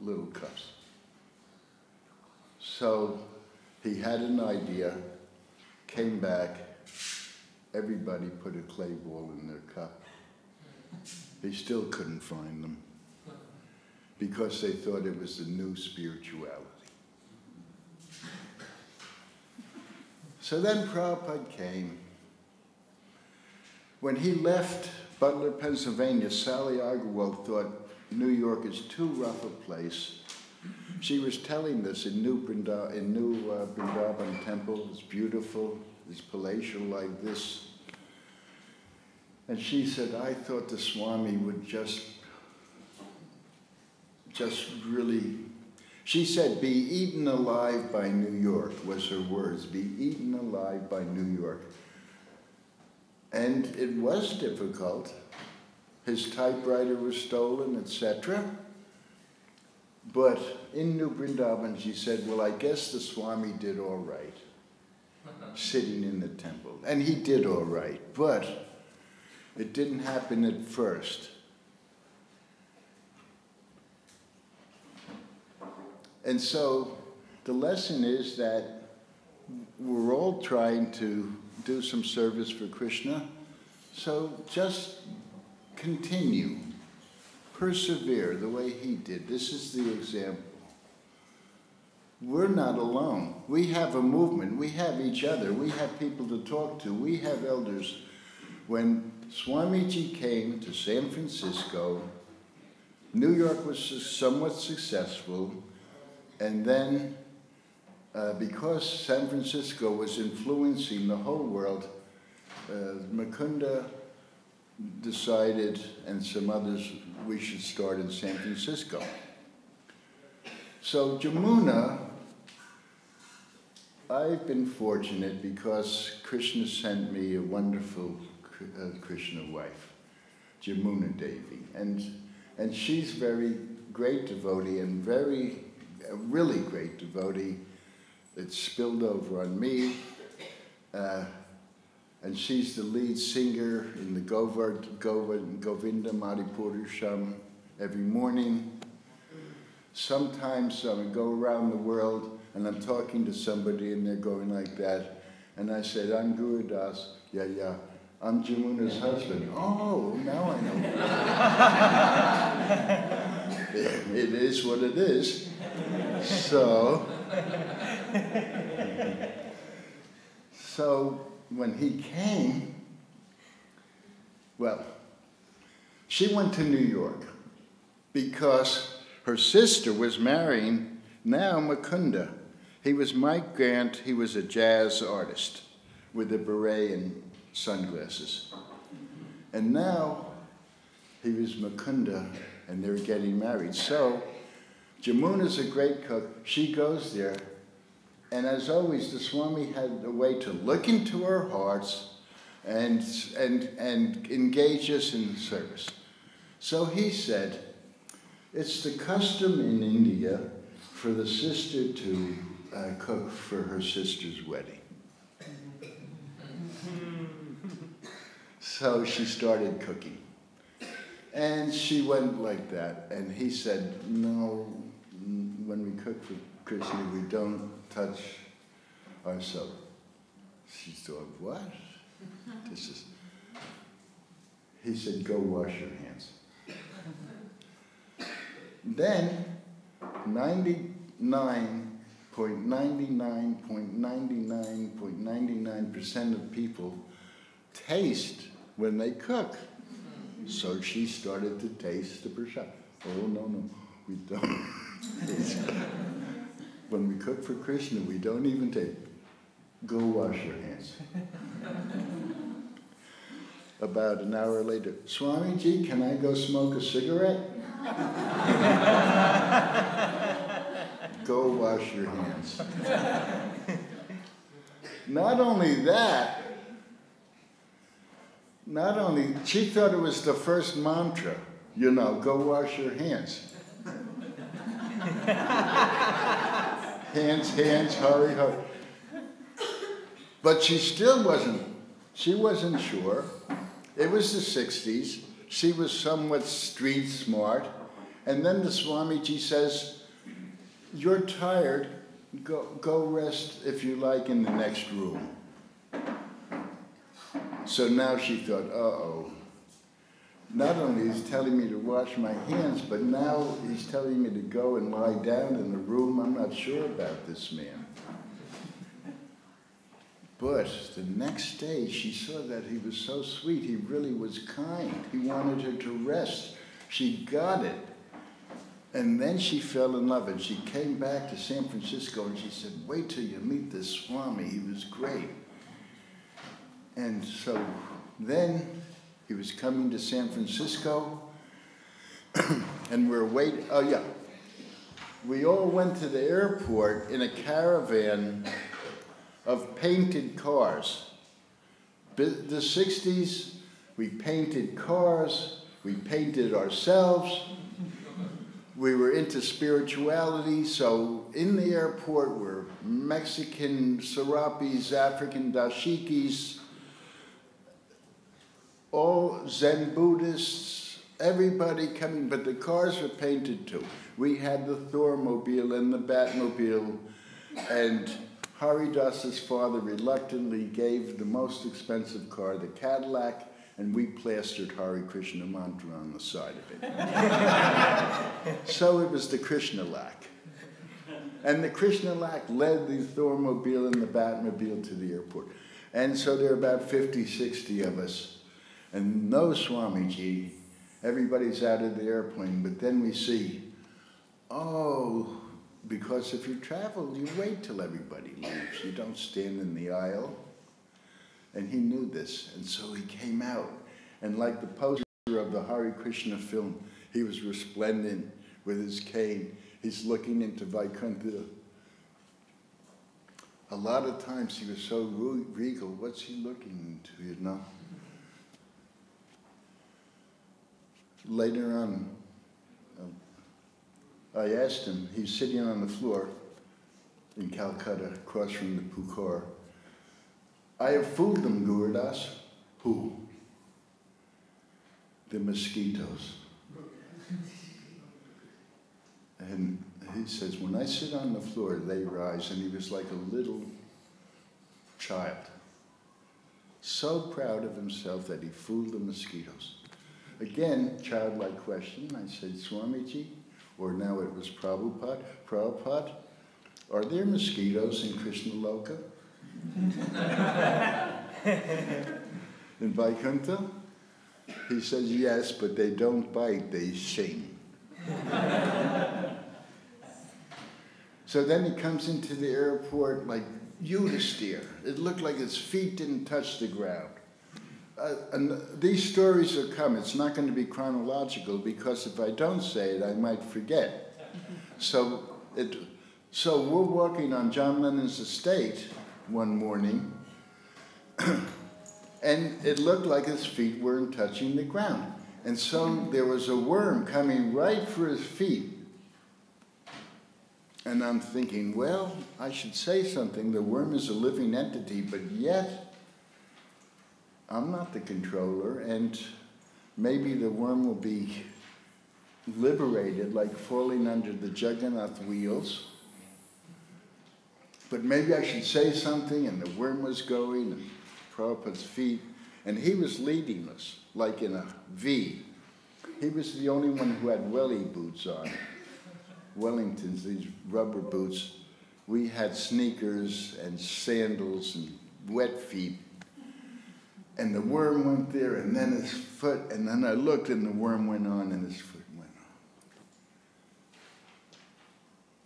little cups. So he had an idea, came back, everybody put a clay ball in their cup. He still couldn't find them because they thought it was the new spirituality. So then Prabhupada came. When he left Butler, Pennsylvania, Sally Agarwal thought New York is too rough a place. She was telling this in New Vrindavan Temple. It's beautiful, it's palatial like this. And she said, I thought the Swami would just really, she said, be eaten alive by New York, was her words, be eaten alive by New York. And it was difficult. His typewriter was stolen, etc. But in New Vrindavan, she said, well, I guess the Swami did all right, sitting in the temple. And he did all right, but it didn't happen at first. And so the lesson is that we're all trying to do some service for Krishna, so just continue, persevere the way he did. This is the example. We're not alone. We have a movement. We have each other. We have people to talk to. We have elders. When Swamiji came to San Francisco, New York was somewhat successful, and then because San Francisco was influencing the whole world, Mukunda decided, and some others, we should start in San Francisco. So Jamuna, I've been fortunate because Krishna sent me a wonderful Krishna wife, Jamuna Devi, and she's very great devotee and a really great devotee. It spilled over on me, and she's the lead singer in the Govinda Madhipurisham every morning. Sometimes I go around the world and I'm talking to somebody and they're going like that, and I said, I'm Gurudas. Yeah, I'm Jamuna's husband. Oh, now I know. It is what it is. So when he came, well, she went to New York because her sister was marrying now Mukunda. He was Mike Grant. He was a jazz artist with a beret and sunglasses. And now he was Mukunda, and they're getting married. So Jamuna's a great cook. She goes there, and as always, the Swami had a way to look into our hearts and engage us in service. So he said, it's the custom in India for the sister to cook for her sister's wedding. So she started cooking. And she went like that, and he said, no, when we cook for Krishna, we don't touch ourselves. She thought, what? He said, go wash your hands. Then 99.99.99.99% of people taste when they cook. So she started to taste the prasad. Oh, no, we don't. When we cook for Krishna, we don't even taste. Go wash your hands. About an hour later, Swamiji, can I go smoke a cigarette? Go wash your hands. Not only that, she thought it was the first mantra, go wash your hands. Hands, Hare, Hare. But she still wasn't sure. It was the 60s. She was somewhat street smart. And then the Swamiji says, you're tired, go rest if you like in the next room. So now she thought, uh-oh. Not only is he telling me to wash my hands, but now he's telling me to go and lie down in the room. I'm not sure about this man. But the next day, she saw that he was so sweet. He really was kind. He wanted her to rest. She got it. And then she fell in love, and she came back to San Francisco, and she said, wait till you meet this Swami. He was great. And so then he was coming to San Francisco, and we're waiting. Oh, yeah. We all went to the airport in a caravan of painted cars. The 60s, we painted cars, we painted ourselves. We were into spirituality, so in the airport were Mexican serapis, African dashikis, all Zen Buddhists, everybody coming, but the cars were painted too. We had the Thor-mobile and the Batmobile, and Haridas's father reluctantly gave the most expensive car, the Cadillac, and we plastered Hare Krishna mantra on the side of it. So it was the Krishna-lac. And the Krishna-lac led the Thor-mobile and the Batmobile to the airport. And so there are about 50, 60 of us. And no Swamiji, everybody's out of the airplane, but then we see, oh, because if you travel, you wait till everybody leaves. You don't stand in the aisle. And he knew this, and so he came out. And like the poster of the Hare Krishna film, he was resplendent with his cane. He's looking into Vaikuntha. A lot of times he was so regal. What's he looking into, you know? Later on, I asked him, he's sitting on the floor in Calcutta, across from the Pukor. I have fooled them, Gurudas. Who? The mosquitoes. And he says, when I sit on the floor, they rise, and he was like a little child. So proud of himself that he fooled the mosquitoes. Again, childlike question. I said, Swamiji, or now it was Prabhupada, are there mosquitoes in Krishna Loka? In Vaikuntha? He says, yes, but they don't bite, they sing. So then he comes into the airport like Yudhisthira. It looked like his feet didn't touch the ground. And these stories are come. It's not going to be chronological, because if I don't say it, I might forget. So we're walking on John Lennon's estate one morning, and it looked like his feet weren't touching the ground. And so there was a worm coming right for his feet. And I'm thinking, well, I should say something. The worm is a living entity, but yet I'm not the controller, and maybe the worm will be liberated, like falling under the Jagannath wheels. But maybe I should say something, and the worm was going, and Prabhupada's feet, and he was leading us, like in a V. He was the only one who had welly boots on. Wellingtons, these rubber boots. We had sneakers and sandals and wet feet. And the worm went there, and then his foot, and then I looked, and the worm went on, and his foot went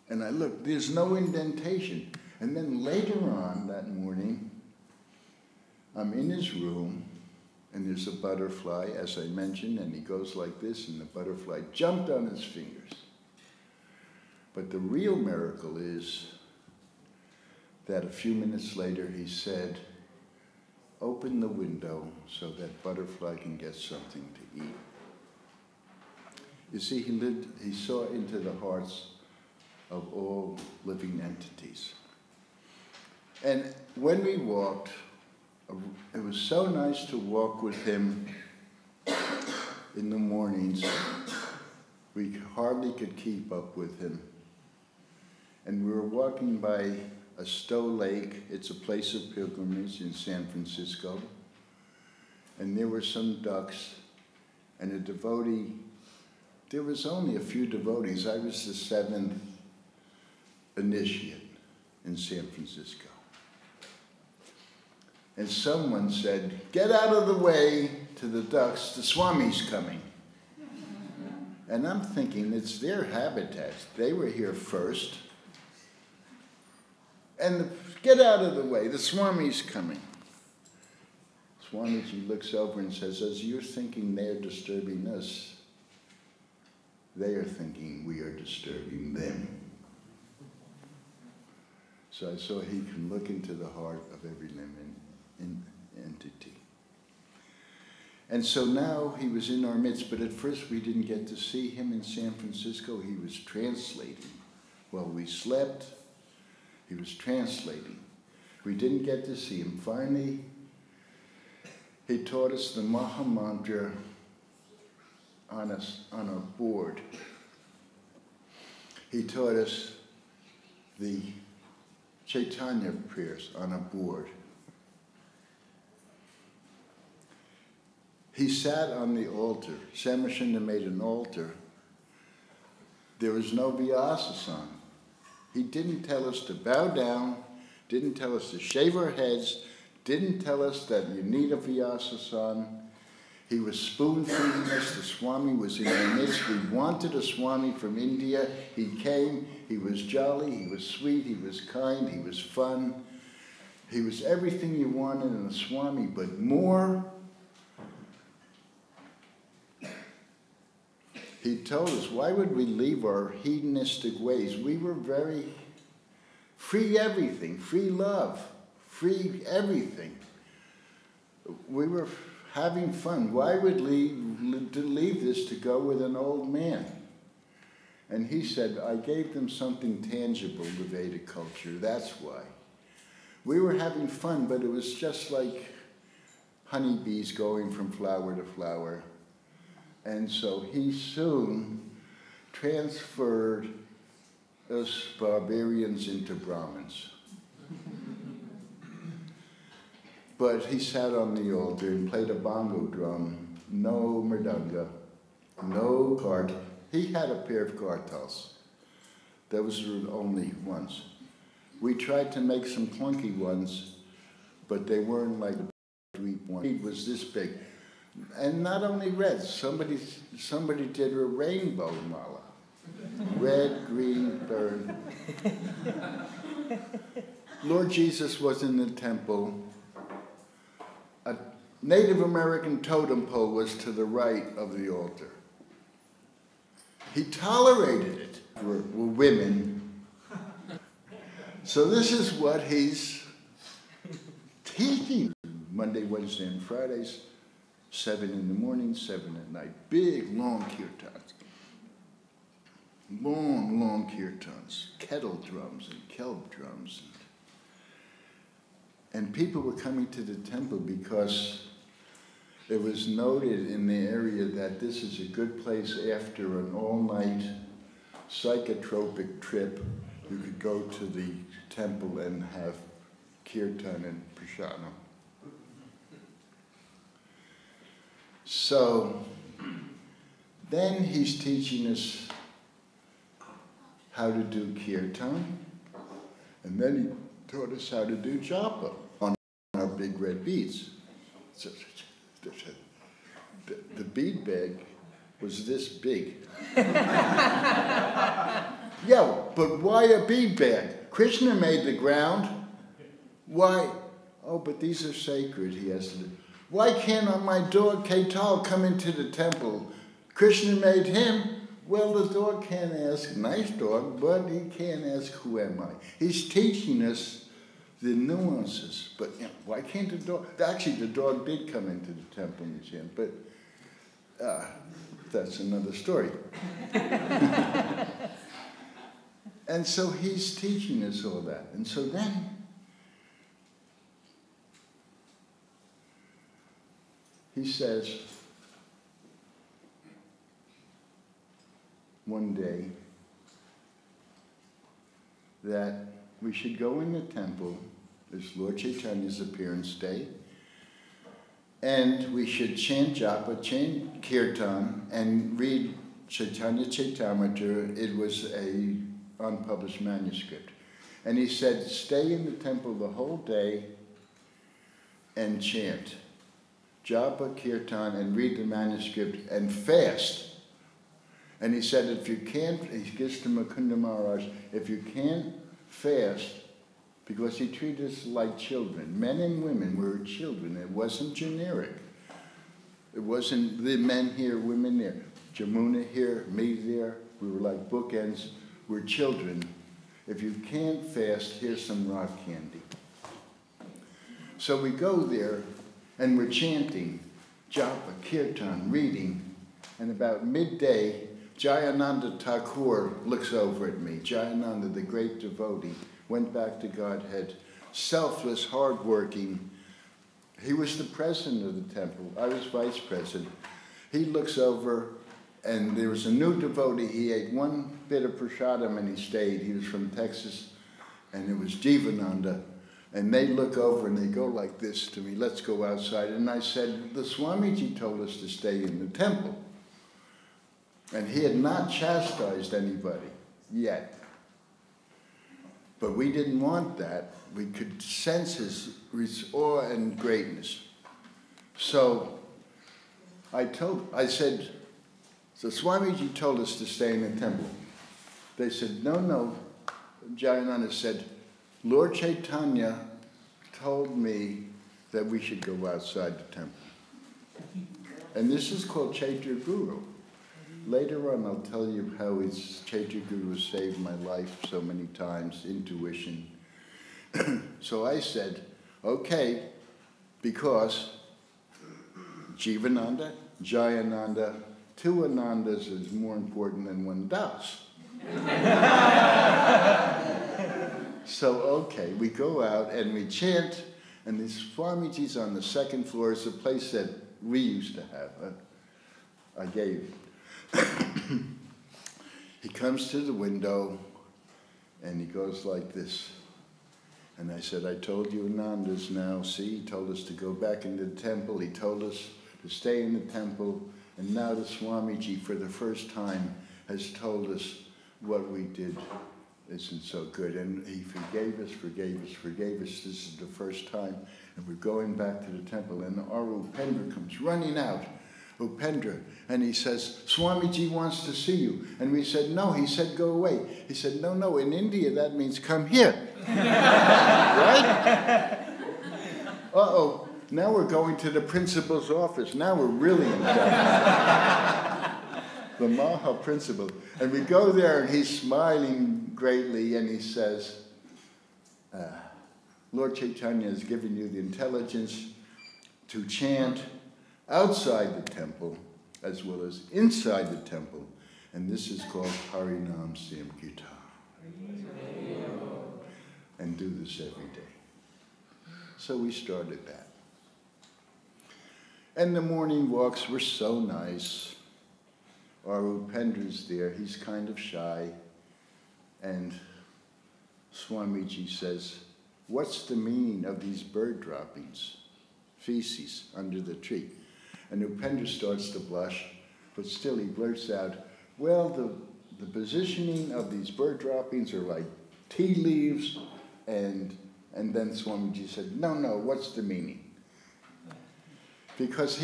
on. And I looked, there's no indentation. And then later on that morning, I'm in his room, and there's a butterfly, as I mentioned, and he goes like this, and the butterfly jumped on his fingers. But the real miracle is that a few minutes later he said, open the window so that butterfly can get something to eat. You see, he saw into the hearts of all living entities. And when we walked, it was so nice to walk with him in the mornings. We hardly could keep up with him. And we were walking by a Stowe Lake. It's a place of pilgrimage in San Francisco. And there were some ducks and a devotee. There was only a few devotees. I was the 7th initiate in San Francisco. And someone said, "Get out of the way to the ducks, the Swami's coming." And I'm thinking, it's their habitat. They were here first. And get out of the way, the Swami's coming. Swamiji looks over and says, as you're thinking they're disturbing us, they are thinking we are disturbing them. So I saw he can look into the heart of every living entity. And so now he was in our midst, but at first we didn't get to see him in San Francisco. He was translating. While we slept, he was translating. We didn't get to see him. Finally, he taught us the Maha Mantra on a board. He taught us the Chaitanya prayers on a board. He sat on the altar. Samashinda made an altar. There was no Vyasasana. He didn't tell us to bow down, didn't tell us to shave our heads, didn't tell us that you need a Vyasasana. He was spoon-feeding us. The Swami was in our midst. We wanted a Swami from India. He came. He was jolly. He was sweet. He was kind. He was fun. He was everything you wanted in a Swami, but more. He told us, why would we leave our hedonistic ways? We were very free everything, free love, free everything. We were having fun. Why would we leave this to go with an old man? And he said, I gave them something tangible, the Vedic culture, that's why. We were having fun, but it was just like honeybees going from flower to flower. And so he soon transferred us barbarians into Brahmins. But he sat on the altar and played a bongo drum, no mridanga, no cart. He had a pair of kartals. Those were the only ones. We tried to make some clunky ones, but they weren't like a deep one. It was this big. And not only red, somebody did a rainbow mala. Red, green, burn. Lord Jesus was in the temple. A Native American totem pole was to the right of the altar. He tolerated it. We're women. So this is what he's teaching. Monday, Wednesday, and Fridays. 7 in the morning, 7 at night. Big, long kirtans. Long, long kirtans. Kettle drums and kelp drums. And people were coming to the temple because it was noted in the area that this is a good place after an all-night psychotropic trip. You could go to the temple and have kirtan and prasadam. So then he's teaching us how to do kirtan, and then he taught us how to do japa on our big red beads. So, the bead bag was this big. Yeah, but why a bead bag? Krishna made the ground. Why? Oh, but these are sacred, he has to do. Why can't my dog Ketal come into the temple? Krishna made him. Well, the dog can't ask, nice dog, but he can't ask, who am I? He's teaching us the nuances. But you know, why can't the dog? Actually, the dog did come into the temple museum, but that's another story. And so he's teaching us all that. And so then, he says, one day that we should go in the temple, it's Lord Chaitanya's appearance day, and we should chant japa, chant kirtan, and read Chaitanya Chaitamrita. It was a unpublished manuscript. And he said, stay in the temple the whole day and chant japa, kirtan, and read the manuscript and fast. And he said, if you can't, he gives to Mukunda Maharaj, if you can't fast, because he treated us like children. Men and women were children. It wasn't generic. It wasn't the men here, women there. Jamuna here, me there. We were like bookends. We're children. If you can't fast, here's some rock candy. So we go there, and we're chanting japa, kirtan, reading, and about midday, Jayananda Thakur looks over at me. Jayananda, the great devotee, went back to Godhead, selfless, hardworking. He was the president of the temple. I was vice president. He looks over, and there was a new devotee. He ate one bit of prasadam and he stayed. He was from Texas, and it was Jivananda. And they look over and they go like this to me, let's go outside. And I said, the Swamiji told us to stay in the temple. And he had not chastised anybody yet. But we didn't want that. We could sense his awe and greatness. So I said, so Swamiji told us to stay in the temple. They said, no. Jayananda said, Lord Chaitanya told me that we should go outside the temple. And this is called Chaitya Guru. Later on, I'll tell you how his Chaitya Guru saved my life so many times, intuition. So I said, okay, because Jivananda, Jayananda, two Anandas is more important than one Das. So, okay, we go out and we chant, and this Swamiji's on the second floor. It's a place that we used to have. I gave. He comes to the window, and he goes like this. And I said, I told you Anandas now. See, he told us to go back into the temple. He told us to stay in the temple. And now the Swamiji, for the first time, has told us what we did isn't so good. And he forgave us. This is the first time. And we're going back to the temple. And our Upendra comes running out. Upendra. And he says, Swamiji wants to see you. And we said, no. He said, go away. He said, no. In India, that means come here. Right? Uh-oh. Now we're going to the principal's office. Now we're really in trouble. The Maha principal. And we go there, and he's smiling greatly, and he says, Lord Chaitanya has given you the intelligence to chant outside the temple as well as inside the temple. And this is called Harinam Sankirtan. And do this every day. So we started that. And the morning walks were so nice. Our Upendra's there, he's kind of shy. And Swamiji says, what's the meaning of these bird droppings, feces, under the tree? And Upendra starts to blush, but still he blurts out, well, the positioning of these bird droppings are like tea leaves, and then Swamiji said, no, what's the meaning? Because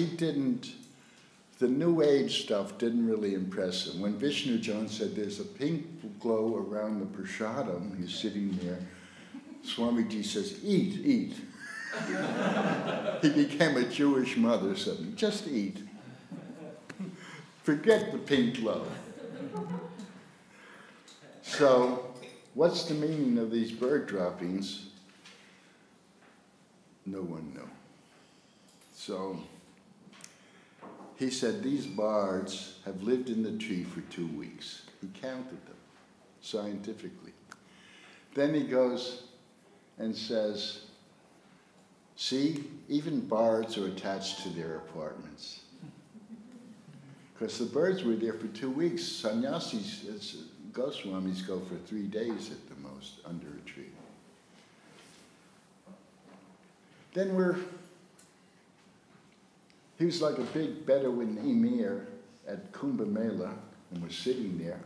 the New Age stuff didn't really impress him. When Vishnu John said there's a pink glow around the prasadam, he's sitting there, Swamiji says, eat. He became a Jewish mother suddenly. Just eat. Forget the pink glow. So, what's the meaning of these bird droppings? No one knew. So, he said these bards have lived in the tree for 2 weeks. He counted them scientifically. Then he goes and says, see, even bards are attached to their apartments. because the birds were there for 2 weeks. Sannyasis, Goswamis go for 3 days at the most under a tree. Then he was like a big Bedouin emir at Kumbh Mela, and we're sitting there.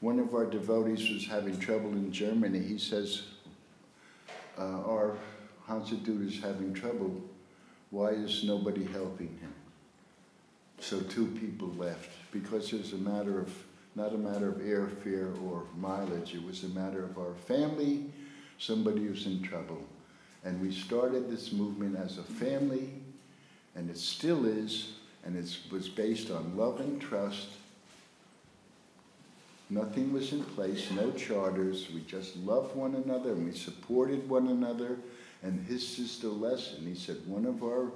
One of our devotees was having trouble in Germany. He says, our Hansadut is having trouble. Why is nobody helping him? So 2 people left, because it was not a matter of airfare or mileage. It was a matter of our family, somebody who's in trouble. And we started this movement as a family, and it still is, and it was based on love and trust. Nothing was in place, no charters. We just loved one another, and we supported one another. And this is the lesson. He said, one of our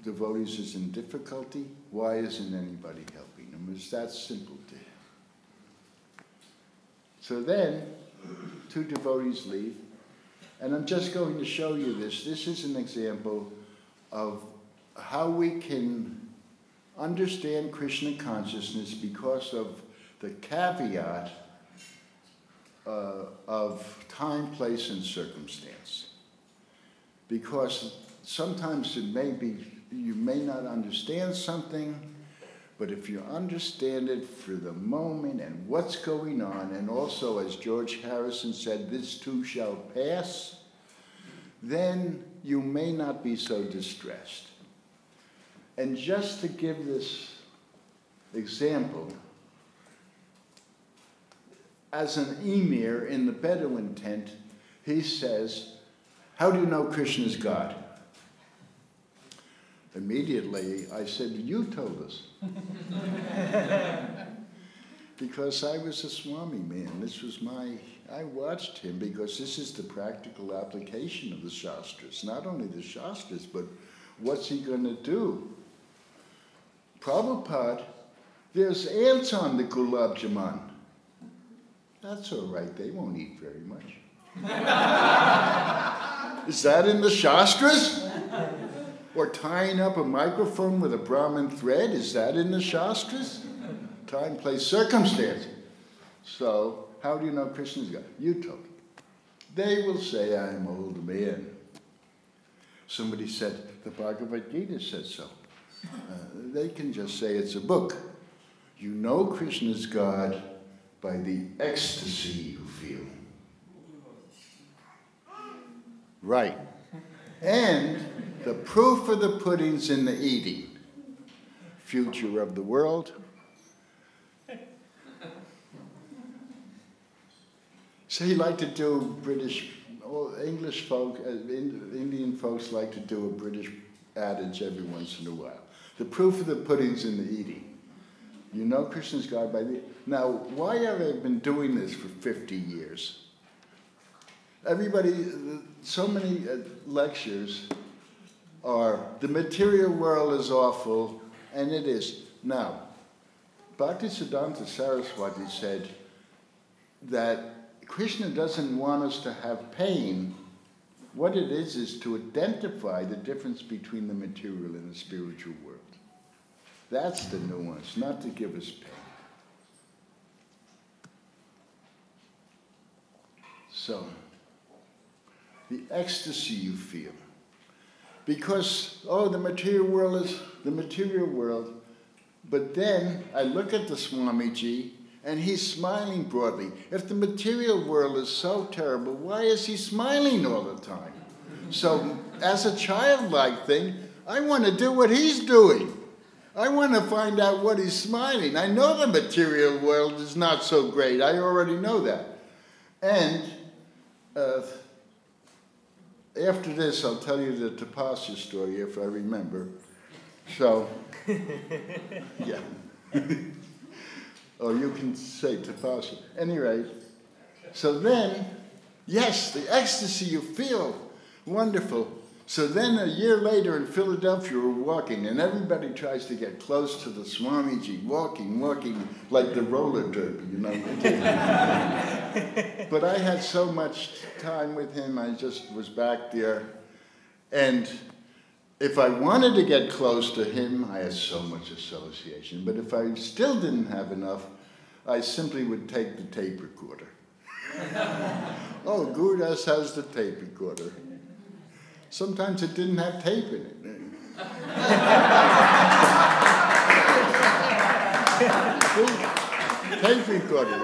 devotees is in difficulty. Why isn't anybody helping him? It was that simple to him. So then, 2 devotees leave. And I'm just going to show you this. This is an example of how we can understand Krishna consciousness because of the caveat of time, place, and circumstance. Because sometimes it may be, you may not understand something, but if you understand it for the moment and what's going on, and also, as George Harrison said, this too shall pass, then you may not be so distressed. And just to give this example, as an emir in the Bedouin tent, he says, how do you know Krishna is God? Immediately, I said, you told us. Because I was a Swami man. This was I watched him because this is the practical application of the Shastras. Not only the Shastras, but what's he going to do? Prabhupada, there's ants on the gulab jamun. That's all right, they won't eat very much. Is that in the Shastras? Or tying up a microphone with a Brahmin thread, is that in the Shastras? Time, place, circumstance. So, how do you know Krishna's God? You told me. They will say, I'm old man. Somebody said, the Bhagavad Gita said so. They can just say it's a book. You know Krishna's God by the ecstasy you feel. Right. And the proof of the pudding's in the eating. Future of the world. So he liked to do English folk, Indian folks like to do a British adage every once in a while. The proof of the pudding's in the eating. You know Krishna's God by the... Now, why have I been doing this for 50 years? Everybody, so many lectures are, the material world is awful, and it is. Now, Bhaktisiddhanta Saraswati said that Krishna doesn't want us to have pain. What it is to identify the difference between the material and the spiritual world. That's the nuance, not to give us pain. So, the ecstasy you feel. Because, the material world is the material world. But then I look at the Swamiji, and he's smiling broadly. If the material world is so terrible, why is he smiling all the time? So, as a childlike thing, I want to do what he's doing. I want to find out what he's smiling. I know the material world is not so great. I already know that. And after this, I'll tell you the Tapasya story, if I remember. So, yeah. Or you can say Tapasya. Anyway, so then, yes, the ecstasy you feel, wonderful. So then a year later in Philadelphia, we're walking, and everybody tries to get close to the Swamiji, walking like the roller derby, you know. But I had so much time with him, I just was back there. And if I wanted to get close to him, I had so much association. But if I still didn't have enough, I simply would take the tape recorder. Oh, Gurudas has the tape recorder. Sometimes it didn't have tape in it. Tape recorder.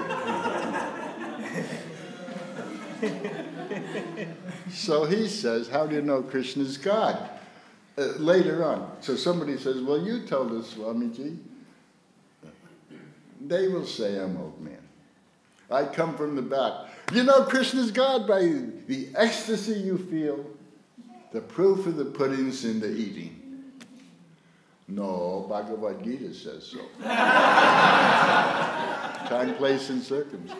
So he says, how do you know Krishna's God? Later on. So somebody says, well, you told us, Swamiji. They will say I'm old man. I come from the back. You know Krishna's God by the ecstasy you feel. The proof of the pudding's in the eating. No, Bhagavad Gita says so. Time, place, and circumstance.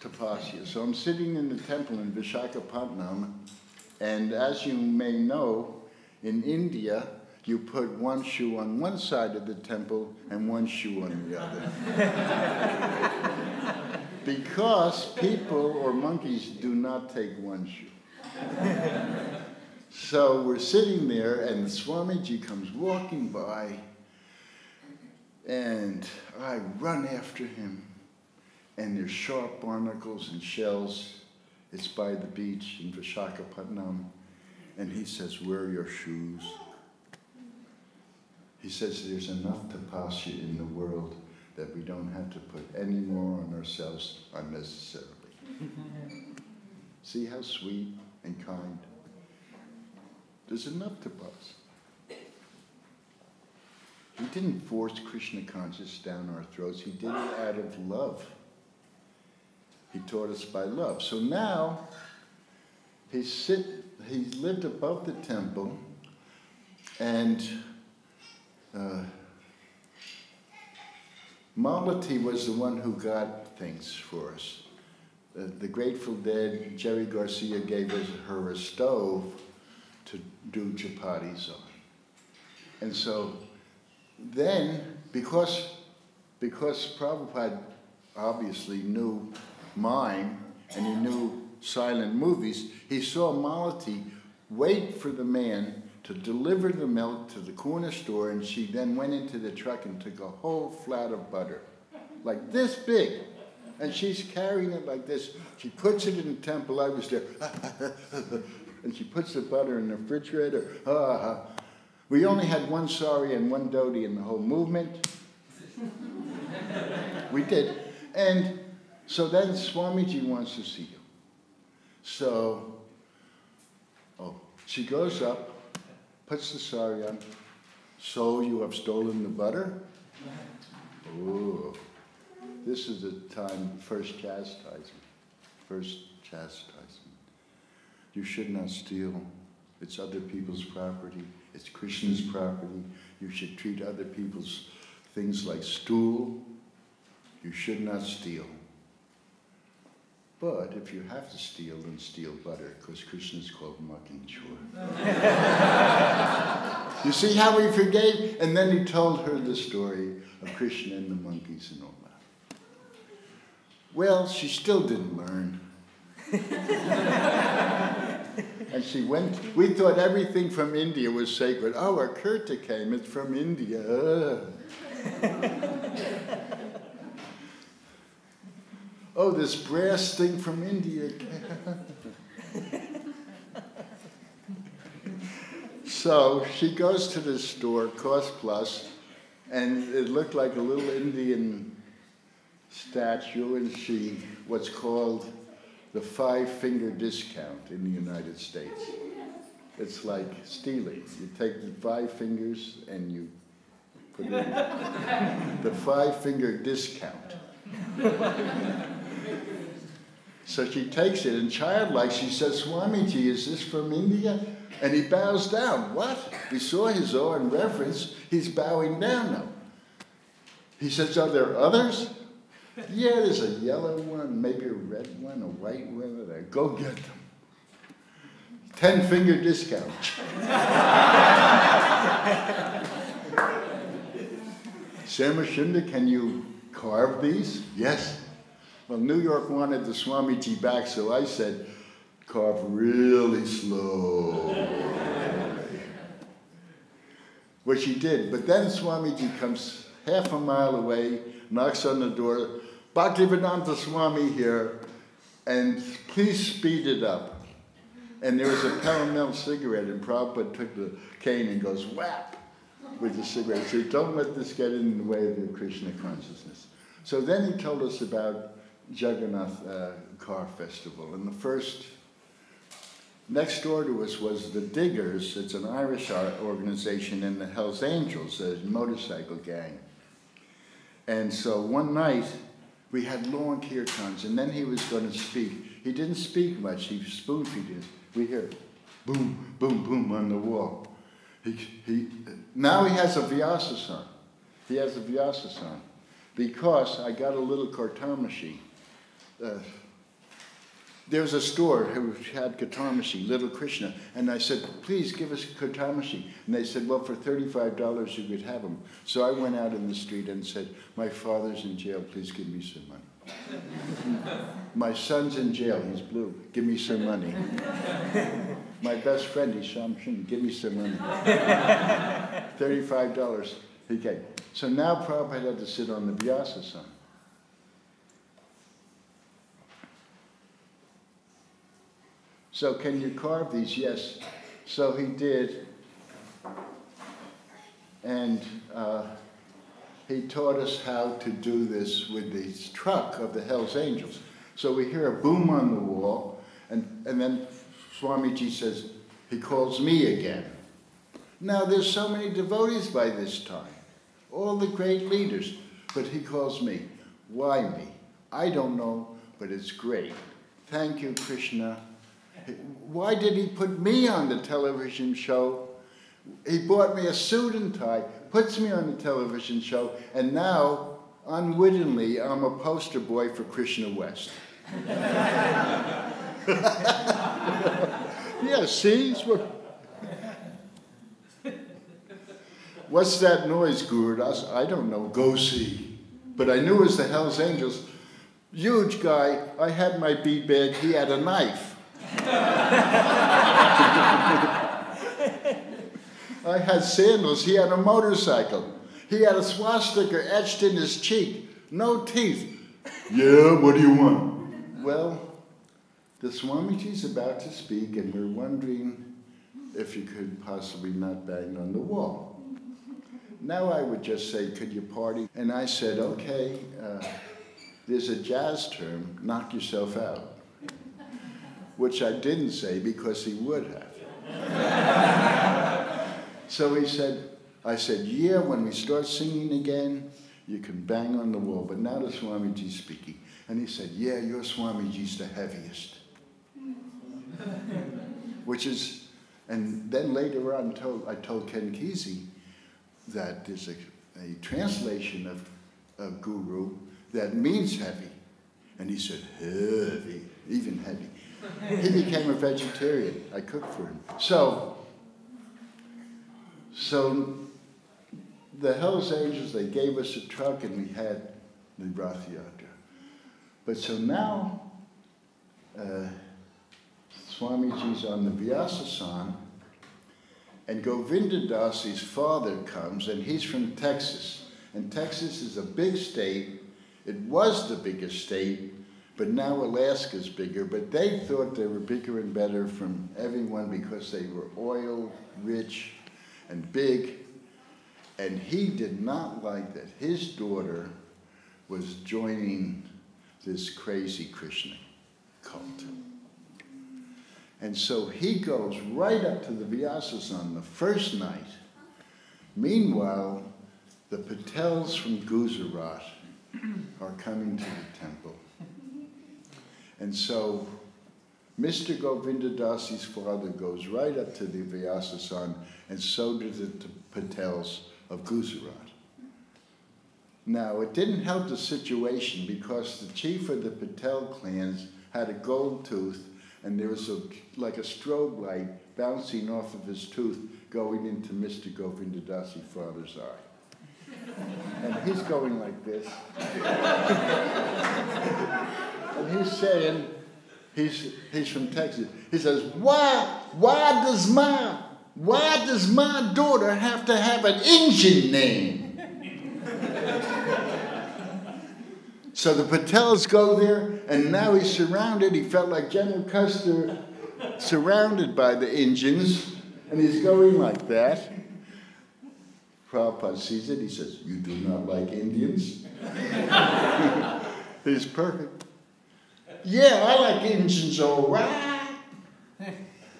Tapasya. So I'm sitting in the temple in Visakhapatnam, and as you may know, in India, you put one shoe on one side of the temple and one shoe on the other. Because people or monkeys do not take one shoe. So we're sitting there, and Swamiji comes walking by, and I run after him, and there's sharp barnacles and shells. It's by the beach in Visakhapatnam, and he says, where are your shoes? He says there's enough tapasya in the world that we don't have to put any more on ourselves unnecessarily. See how sweet and kind? There's enough tapasya. He didn't force Krishna consciousness down our throats. He did it out of love. He taught us by love. So now, he lived above the temple, and Malati was the one who got things for us. The Grateful Dead, Jerry Garcia gave her a stove to do chapatis on. And so then, because Prabhupada obviously knew mime and he knew silent movies, he saw Malati wait for the man to deliver the milk to the corner store, and she then went into the truck and took a whole flat of butter, like this big. And she's carrying it like this. She puts it in the temple. I was there. And she puts the butter in the refrigerator. We only had one sari and one dhoti in the whole movement. We did. And so then Swamiji wants to see you. So, she goes up, puts the sari on. So you have stolen the butter? Oh, this is the time, first chastisement. You should not steal. It's other people's property. It's Krishna's property. You should treat other people's things like stool. You should not steal. But if you have to steal, then steal butter, because Krishna's called mocking chore. You see how he forgave? And then he told her the story of Krishna and the monkeys and all that. Well, she still didn't learn. And she went, we thought everything from India was sacred. Oh, our Kirta came, it's from India. Oh, this brass thing from India. So she goes to this store, Cost Plus, and it looked like a little Indian statue, and what's called the 5-finger discount in the United States. It's like stealing. You take the 5 fingers and you put it in the 5-finger discount. So she takes it, and childlike, she says, Swamiji, is this from India? And he bows down. What? We saw his awe and reverence. He's bowing down now. He says, are there others? Yeah, there's a yellow one, maybe a red one, a white one. Go get them. 10-finger discount. Samashunda, can you carve these? Yes. Well, New York wanted the Swamiji back, so I said, carve really slow. Which he did, but then Swamiji comes half a mile away, knocks on the door, Bhaktivedanta Swami here, and please speed it up. And there was a Paramount cigarette, and Prabhupada took the cane and goes whap with the cigarette. He said, don't let this get in the way of your Krishna consciousness. So then he told us about Jagannath Car Festival. And the first, next door to us was the Diggers. It's an Irish organization, and the Hells Angels, a motorcycle gang. And so one night, we had long kirtans, and then he was going to speak. He didn't speak much, he spoon-feeded us. We hear boom, boom, boom on the wall. Now he has a Vyasa-san. He has a Vyasa-san. Because I got a little guitar machine. There's a store who had guitar machine, Little Krishna, and I said, please give us a guitar machine. And they said, well, for $35 you could have them. So I went out in the street and said, my father's in jail, please give me some money. My son's in jail, he's blue, give me some money. My best friend, he's Shamshin, give me some money. $35, he came. So now Prabhupada had to sit on the Vyasa-san. So can you carve these? Yes. So he did. And he taught us how to do this with the truck of the Hells Angels. So we hear a boom on the wall, and then Swamiji says, he calls me again. Now there's so many devotees by this time, all the great leaders, but he calls me. Why me? I don't know, but it's great. Thank you, Krishna. Why did he put me on the television show? He bought me a suit and tie, puts me on the television show, and now, unwittingly, I'm a poster boy for Krishna West. Yeah, see? What's that noise, Gurudas? I don't know, go see. But I knew it was the Hells Angels. Huge guy, I had my bead bag, he had a knife. I had sandals, he had a motorcycle. He had a swastika etched in his cheek, no teeth. Yeah, what do you want? Well, the Swamiji's about to speak, and we're wondering if you could possibly not bang on the wall. Now I would just say, could you party? And I said, okay, there's a jazz term, knock yourself out. Which I didn't say because he would have. So he said, I said, yeah, when we start singing again, you can bang on the wall, but now the Swamiji's speaking. And he said, yeah, your Swamiji's the heaviest. Which is, and then later on I told Ken Kesey that there's a translation of guru that means heavy. And he said, heavy, even heavy. He became a vegetarian. I cooked for him. So the Hells Angels, they gave us a truck and we had the Rath Yatra. But so now, Swamiji's on the Vyasa-san, and Govinda Dasi's father comes, and he's from Texas. And Texas is a big state. It was the biggest state, but now Alaska's bigger. But they thought they were bigger and better from everyone because they were oil rich and big. And he did not like that his daughter was joining this crazy Krishna cult. And so he goes right up to the Vyasa-san the first night. Meanwhile, the Patels from Gujarat are coming to the temple. And so Mr. Govinda Dasi's father goes right up to the Vyasa-san, and so did the Patels of Gujarat. Now, it didn't help the situation because the chief of the Patel clans had a gold tooth, and there was like a strobe light bouncing off of his tooth going into Mr. Govinda Dasi's father's eye. And he's going like this. And he's saying, He's from Texas. He says, why does my daughter have to have an Indian name? So the Patels go there, and now he's surrounded. He felt like General Custer, surrounded by the Indians, and he's going like that. Prabhupada sees it. He says, you do not like Indians? He's perfect. Yeah, I like Indians all right.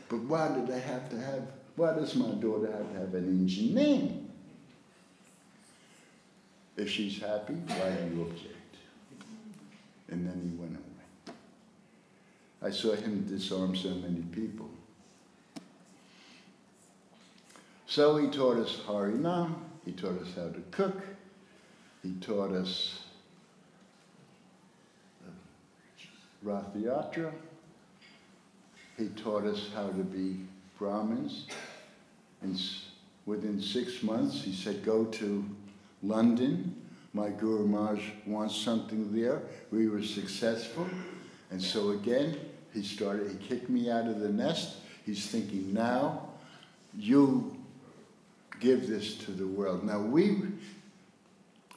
But why does my daughter have to have an Indian name? If she's happy, why do you object? And then he went away. I saw him disarm so many people. So he taught us Harinam, he taught us how to cook, he taught us Rathayatra, he taught us how to be Brahmins. And within 6 months, he said, go to London. My Guru Maharaj wants something there. We were successful. And so again, he kicked me out of the nest. He's thinking, now you give this to the world. Now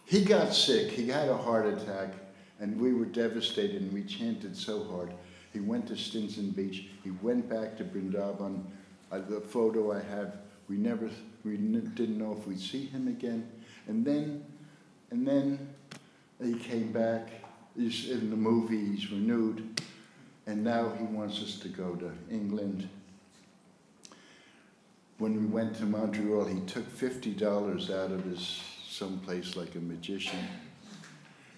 he got sick, he had a heart attack, and we were devastated, and we chanted so hard. He went to Stinson Beach, he went back to Vrindavan. The photo I have, we didn't know if we'd see him again. And then he came back. He's in the movie, he's renewed, and now he wants us to go to England. When we went to Montreal, he took $50 out of his someplace like a magician.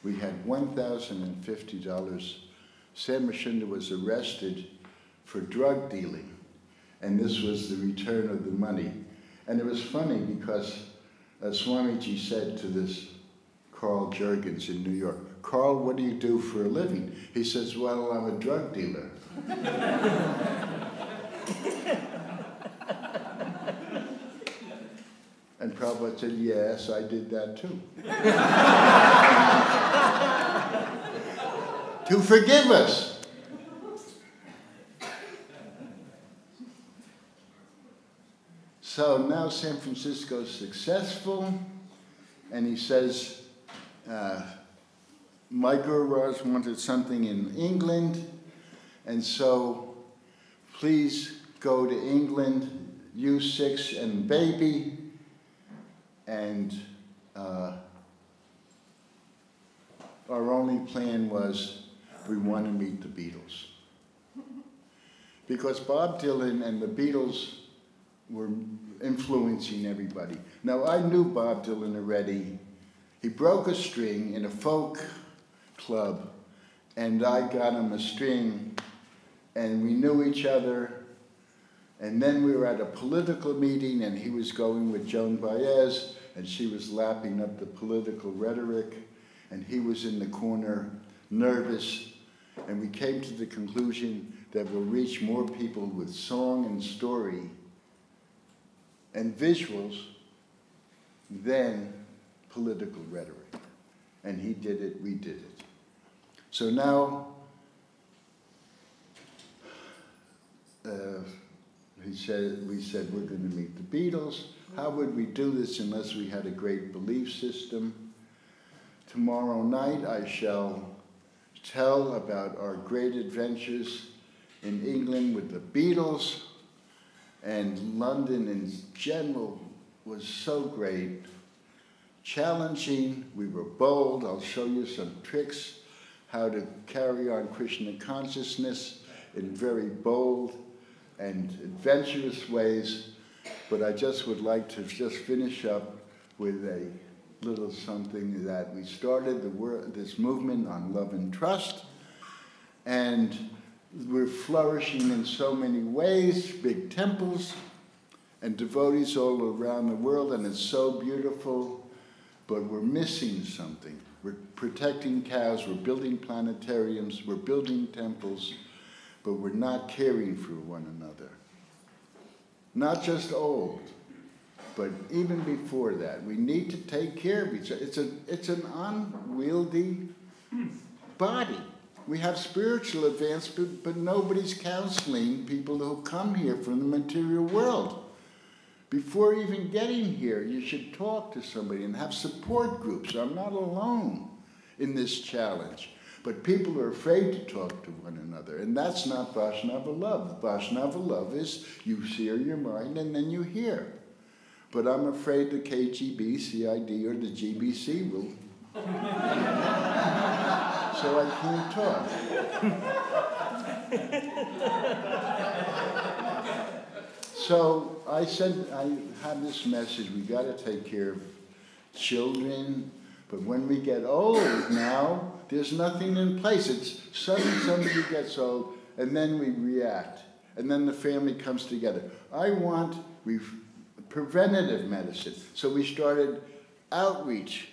We had $1,050. Sam Mashunda was arrested for drug dealing, and this was the return of the money. And it was funny because Swamiji said to this Carl Jurgens in New York, Carl, what do you do for a living? He says, well, I'm a drug dealer. And Prabhupada said, yes, I did that too. To forgive us. So now San Francisco is successful, and he says, my Guru Maharaj wanted something in England, and so please go to England, you 6 and baby, and our only plan was we want to meet the Beatles. Because Bob Dylan and the Beatles were influencing everybody. Now, I knew Bob Dylan already. He broke a string in a folk club, and I got him a string, and we knew each other. And then we were at a political meeting, and he was going with Joan Baez, and she was lapping up the political rhetoric, and he was in the corner, nervous, and we came to the conclusion that we'll reach more people with song and story and visuals than political rhetoric. And he did it, we did it. So now, we said we're going to meet the Beatles. How would we do this unless we had a great belief system? Tomorrow night I shall tell about our great adventures in England with the Beatles, and London in general was so great. Challenging, we were bold. I'll show you some tricks how to carry on Krishna consciousness in very bold and adventurous ways. But I just would like to just finish up with a little something that we started this movement on love and trust, and we're flourishing in so many ways, big temples and devotees all around the world, and it's so beautiful, but we're missing something. We're protecting cows, we're building planetariums, we're building temples, but we're not caring for one another. Not just old, but even before that, we need to take care of each other. It's an unwieldy body. we have spiritual advancement, but nobody's counseling people who come here from the material world. Before even getting here, you should talk to somebody and have support groups. I'm not alone in this challenge. But people are afraid to talk to one another, and that's not Vaishnava love. Vaishnava love is you share your mind and then you hear. But I'm afraid the KGB, CID, or the GBC will. So I can't talk. So I said, I have this message, we got to take care of children, but when we get old now, there's nothing in place. It's suddenly somebody gets old, and then we react, and then the family comes together. I want preventative medicine. So we started outreach.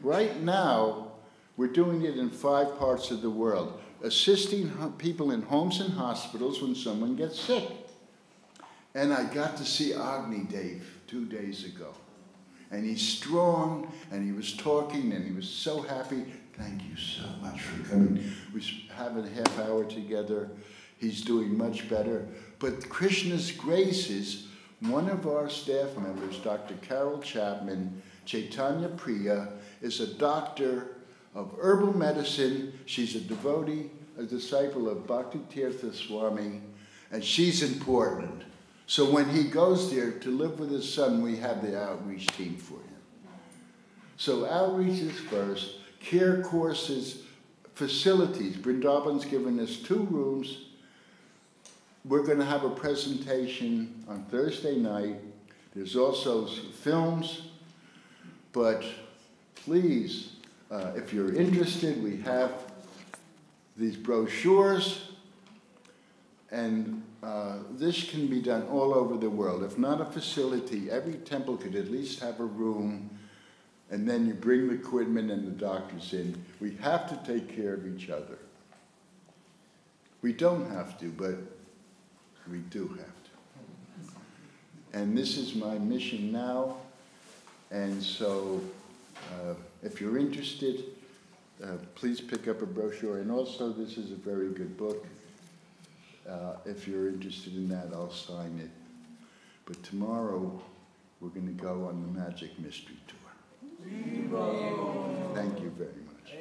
Right now, we're doing it in 5 parts of the world, assisting people in homes and hospitals when someone gets sick. And I got to see Agni Dave 2 days ago. And he's strong, and he was talking, and he was so happy. Thank you so much for coming. We have a half hour together. He's doing much better. But Krishna's graces, one of our staff members, Dr. Carol Chapman, Chaitanya Priya, is a doctor of herbal medicine. She's a devotee, a disciple of Bhaktivedanta Swami, and she's in Portland. So when he goes there to live with his son, we have the outreach team for him. So outreach is first, care courses, facilities. Vrindavan's given us 2 rooms. We're going to have a presentation on Thursday night. There's also films, but please, if you're interested, we have these brochures, and this can be done all over the world. If not a facility, every temple could at least have a room, and then you bring the equipment and the doctors in. We have to take care of each other. We don't have to, but we do have to. And this is my mission now, and so if you're interested, please pick up a brochure, and also this is a very good book. If you're interested in that, I'll sign it. But tomorrow, we're going to go on the Magic Mystery Tour. Thank you very much.